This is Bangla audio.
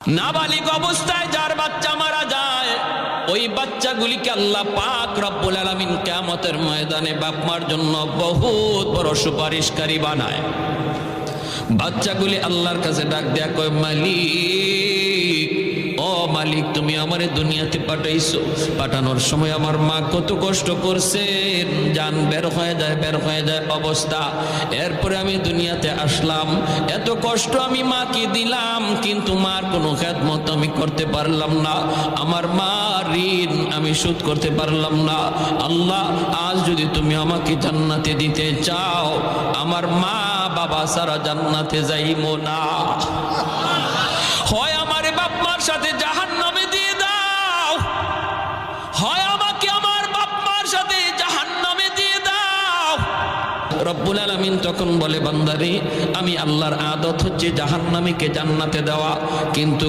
নাবালিগ অবস্থায় যার বাচ্চা মারা যায়, ওই বাচ্চাগুলিকে আল্লাহ পাক রব্বুল আলামিন কিয়ামতের ময়দানে বাপ মার জন্য বহুত বড় সুপারিশকারী বানায়। বাচ্চাগুলি আল্লাহর কাছে ডাক দেয়া কয়, মালিক, ও মালিক, তুমি আমারে দুনিয়াতে পাঠাইছো, পাঠানোর সময় আমার মা কত কষ্ট করছেন, জান বের হয়ে যায় অবস্থা। এরপরে আমি দুনিয়াতে আসলাম, এত কষ্ট আমি মাকে দিলাম, কিন্তু মার কোনো খেদমত আমি করতে পারলাম না, আমার মা ঋণ আমি শোধ করতে পারলাম না। আল্লাহ, আজ যদি তুমি আমাকে জান্নাতে দিতে চাও, আমার মা বাবা সারা জান্নাতে যাইবো না, হয় আমারে বাপ মার সাথে জাহান্নামে দিয়ে দাও, হয় আমাকে আমার বাপ মার সাথে জাহান্নামে দিয়ে দাও। রব্বুল আলামিন তখন বলে, বান্দারে, আমি আল্লাহর আদত হচ্ছে জাহান্নামীকে জান্নাতে দেওয়া, কিন্তু